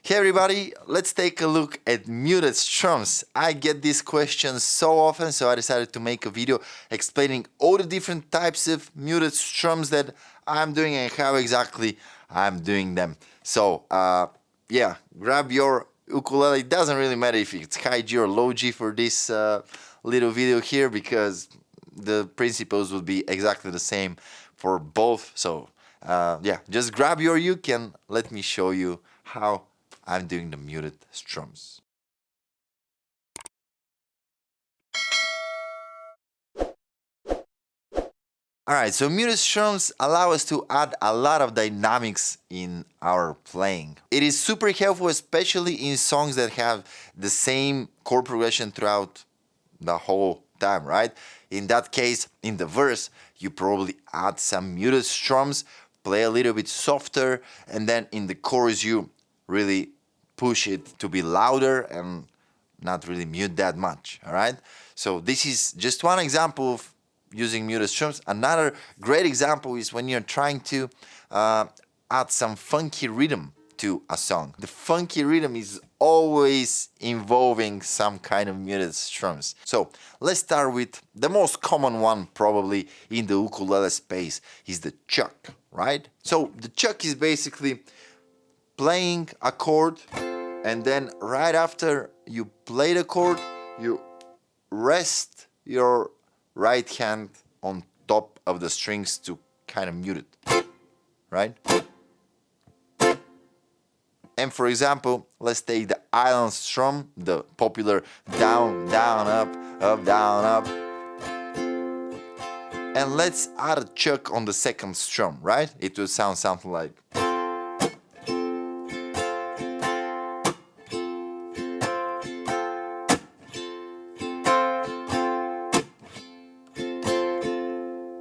Hey everybody, let's take a look at muted strums. I get these questions so often, so I decided to make a video explaining all the different types of muted strums that I'm doing and how exactly I'm doing them. So, yeah, grab your ukulele. It doesn't really matter if it's high G or low G for this little video here, because the principles would be exactly the same for both. So, yeah, just grab your uke and let me show you how I'm doing the muted strums. Alright, so muted strums allow us to add a lot of dynamics in our playing. It is super helpful, especially in songs that have the same chord progression throughout the whole time, right? In that case, in the verse, you probably add some muted strums, play a little bit softer, and then in the chorus you really push it to be louder and not really mute that much, all right? So this is just one example of using muted strums. Another great example is when you're trying to add some funky rhythm to a song. The funky rhythm is always involving some kind of muted strums. So let's start with the most common one probably in the ukulele space is the chuck, right? So the chuck is basically playing a chord, and then right after you play the chord, you rest your right hand on top of the strings to kind of mute it, right? And for example, let's take the island strum, the popular down, down, up, down, up. And let's add a chuck on the second strum, right? It will sound something like.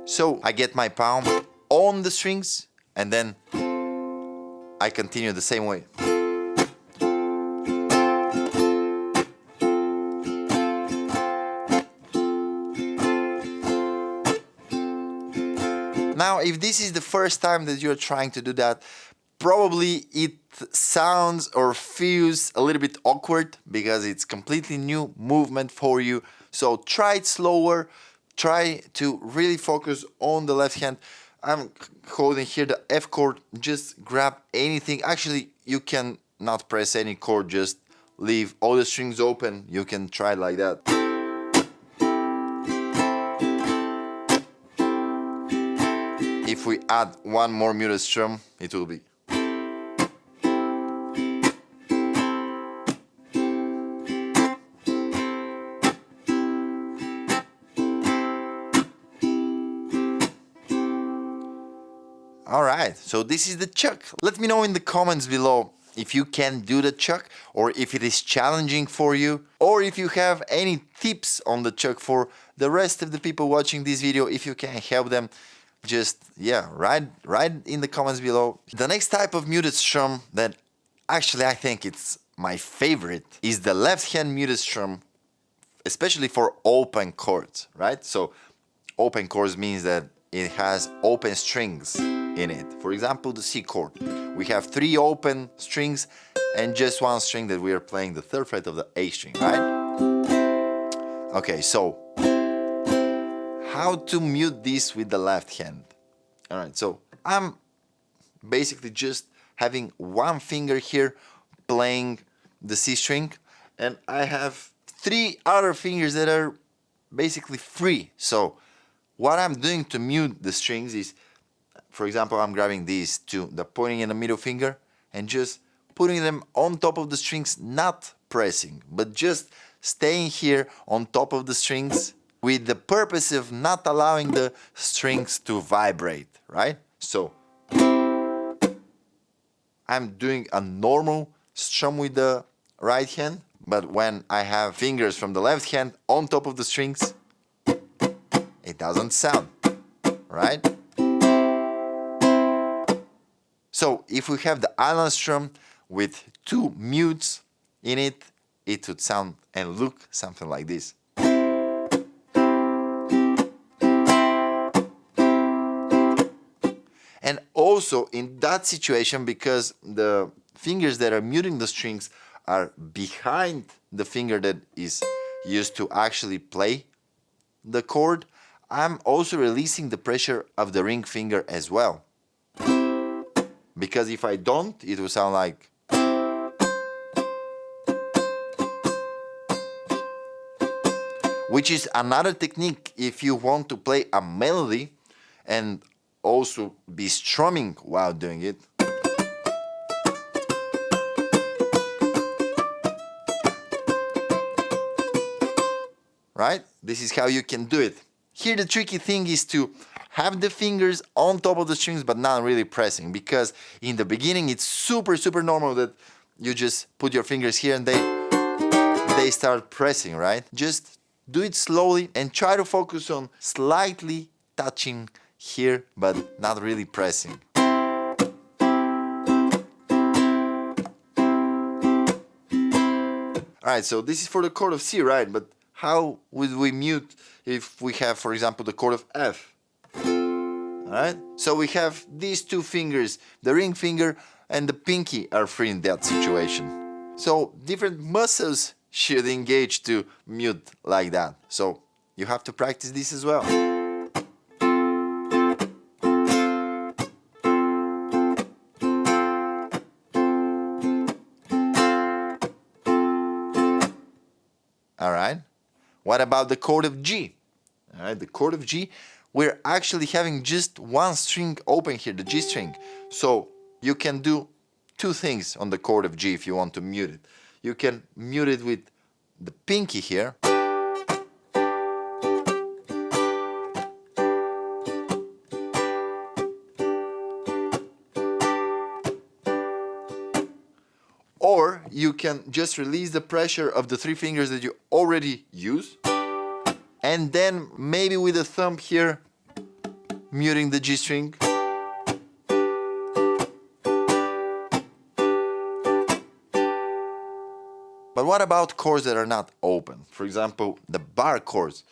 So I get my palm on the strings and then I continue the same way. Now, if this is the first time that you're trying to do that, probably it sounds or feels a little bit awkward because it's completely new movement for you. So try it slower. Try to really focus on the left hand. I'm holding here the F chord. Just grab anything. Actually, you can not press any chord. Just leave all the strings open. You can try like that. If we add one more muted strum, it will be. Alright, so this is the chuck. Let me know in the comments below if you can do the chuck, or if it is challenging for you, or if you have any tips on the chuck for the rest of the people watching this video. If you can help them, just, yeah, write in the comments below. The next type of muted strum that actually I think it's my favorite is the left hand muted strum, especially for open chords, right? So open chords means that it has open strings in it. For example, the C chord. We have 3 open strings and just 1 string that we are playing the 3rd fret of the A string, right? Okay, so how to mute this with the left hand? Alright, so I'm basically just having 1 finger here playing the C string, and I have 3 other fingers that are basically free. So what I'm doing to mute the strings is, for example, I'm grabbing these 2, the pointing and the middle finger, and just putting them on top of the strings, not pressing, but just staying here on top of the strings with the purpose of not allowing the strings to vibrate, right? So I'm doing a normal strum with the right hand, but when I have fingers from the left hand on top of the strings, it doesn't sound, right? So if we have the island strum with 2 mutes in it, it would sound and look something like this. And also in that situation, because the fingers that are muting the strings are behind the finger that is used to actually play the chord, I'm also releasing the pressure of the ring finger as well. Because if I don't, it will sound like. Which is another technique if you want to play a melody and also be strumming while doing it. Right? This is how you can do it. Here the tricky thing is to have the fingers on top of the strings but not really pressing, because in the beginning it's super normal that you just put your fingers here and they start pressing, right? Just do it slowly and try to focus on slightly touching here but not really pressing. Alright, so this is for the chord of C, right? But how would we mute if we have, for example, the chord of F? Alright? So we have these two fingers, the ring finger and the pinky are free in that situation. So different muscles should engage to mute like that. So you have to practice this as well. Alright? What about the chord of G? Alright, the chord of G, we're actually having just one string open here, the G string. So you can do two things on the chord of G if you want to mute it. You can mute it with the pinky here. Or you can just release the pressure of the three fingers that you already use, and then maybe with the thumb here muting the G string. But what about chords that are not open? For example, the bar chords,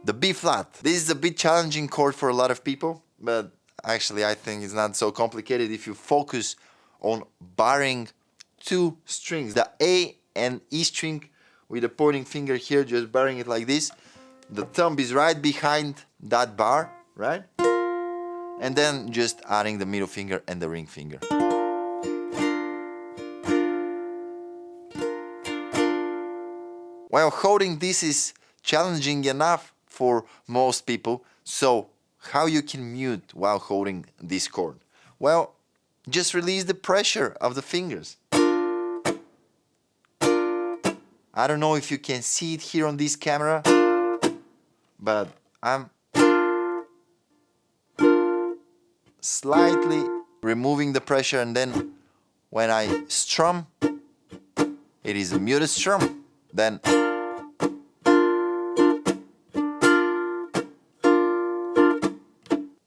the B flat. This is a bit challenging chord for a lot of people, but actually I think it's not so complicated if you focus on barring two strings, the A and E string with the pointing finger here, just barring it like this. The thumb is right behind that bar, right? And then just adding the middle finger and the ring finger. Well, holding this is challenging enough for most people, so how you can mute while holding this chord? Well, just release the pressure of the fingers. I don't know if you can see it here on this camera, but I'm slightly removing the pressure, and then when I strum, it is a muted strum. Then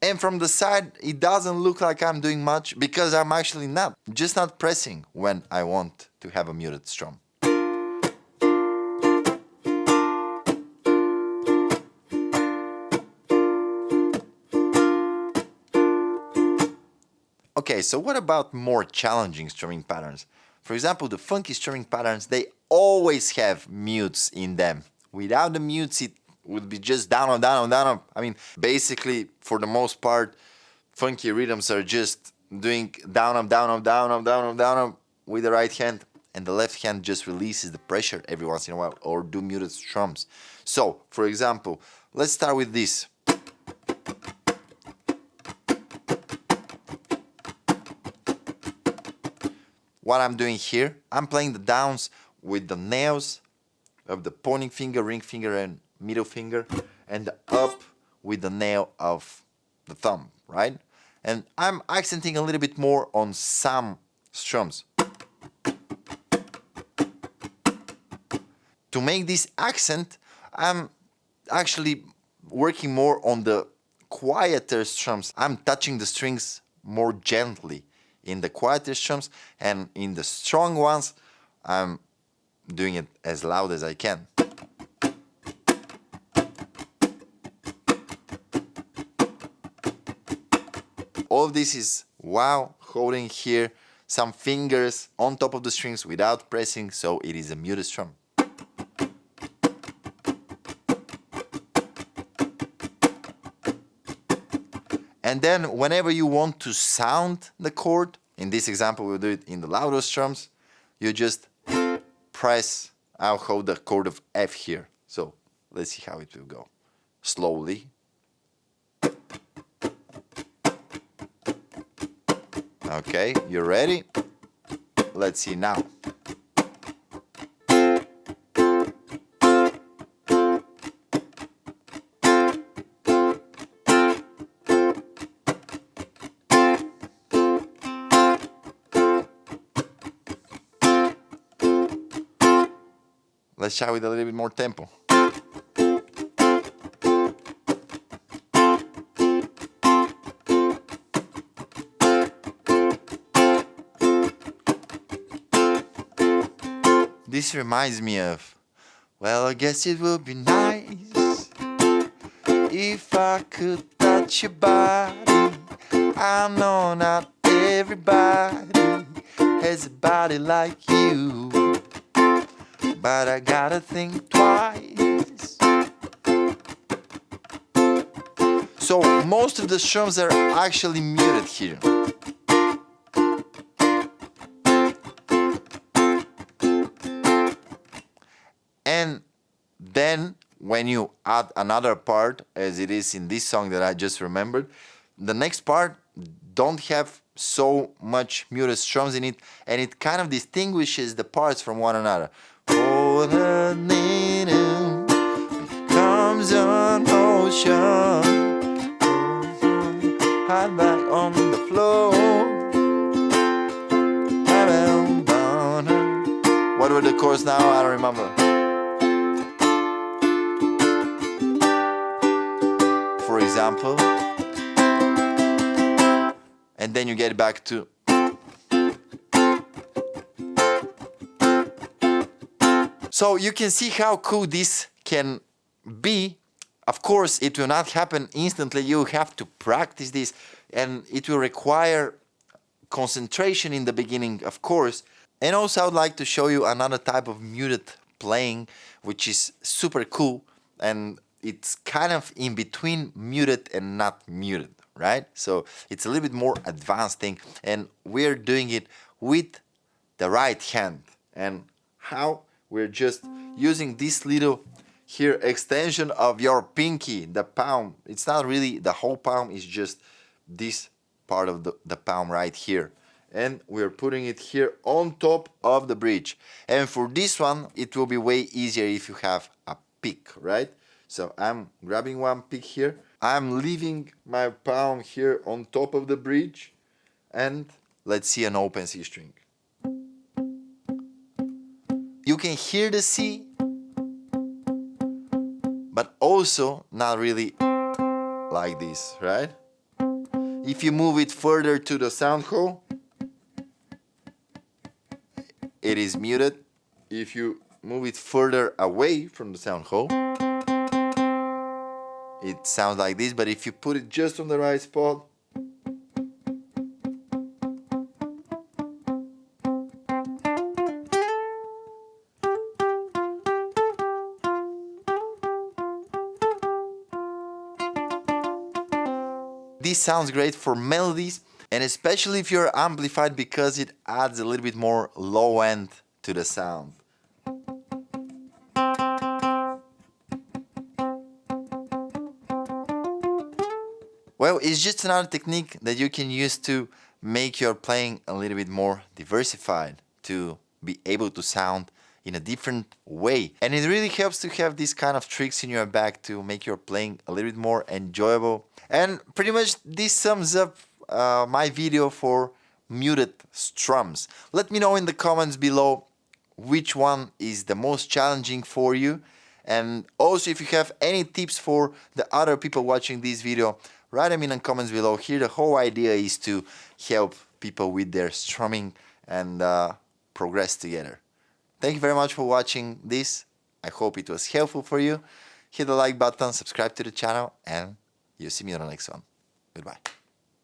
and from the side it doesn't look like I'm doing much, because I'm actually not, just not pressing when I want to have a muted strum. Okay, so what about more challenging strumming patterns? For example, the funky strumming patterns, they always have mutes in them. Without the mutes, it would be just down up, down up, down up. I mean, basically, for the most part, funky rhythms are just doing down up, down up, down up, down up, down up with the right hand, and the left hand just releases the pressure every once in a while, or do muted strums. So, for example, let's start with this. What I'm doing here, I'm playing the downs with the nails of the pointing finger, ring finger, and middle finger, and the up with the nail of the thumb, right? And I'm accenting a little bit more on some strums. To make this accent, I'm actually working more on the quieter strums. I'm touching the strings more gently in the quieter strums, and in the strong ones, I'm doing it as loud as I can. All of this is while holding here some fingers on top of the strings without pressing, so it is a muted strum. And then whenever you want to sound the chord, in this example we'll do it in the louder strums, you just press, I'll hold the chord of F here. So let's see how it will go. Slowly. Okay, you ready? Let's see now. Let's try with a little bit more tempo. This reminds me of, well, I guess it would be nice if I could touch your body. I know not everybody has a body like you, but I gotta think twice. So most of the strums are actually muted here. And then when you add another part, as it is in this song that I just remembered, the next part don't have so much muted strums in it, and it kind of distinguishes the parts from one another. Oh, the needle comes on ocean, hard back on the floor. What were the chords now? I don't remember. For example, and then you get back to. So you can see how cool this can be. Of course, it will not happen instantly. You have to practice this, and it will require concentration in the beginning, of course. And also I would like to show you another type of muted playing, which is super cool, and it's kind of in between muted and not muted, right? So it's a little bit more advanced thing, and we're doing it with the right hand. And how? We're just using this little here extension of your pinky, the palm. It's not really the whole palm, it's just this part of the palm right here. And we're putting it here on top of the bridge. And for this one, it will be way easier if you have a pick, right? So I'm grabbing one pick here. I'm leaving my palm here on top of the bridge. And let's see an open C string. You can hear the C, but also not really like this, right? If you move it further to the sound hole, it is muted. If you move it further away from the sound hole, it sounds like this, but if you put it just on the right spot, this sounds great for melodies, and especially if you're amplified, because it adds a little bit more low end to the sound. Well, it's just another technique that you can use to make your playing a little bit more diversified, to be able to sound in a different way. And it really helps to have these kind of tricks in your bag to make your playing a little bit more enjoyable. And pretty much this sums up my video for muted strums. Let me know in the comments below which one is the most challenging for you. And also, if you have any tips for the other people watching this video, write them in the comments below. Here the whole idea is to help people with their strumming and progress together. Thank you very much for watching this. I hope it was helpful for you. Hit the like button, subscribe to the channel, and you'll see me on the next one. Goodbye.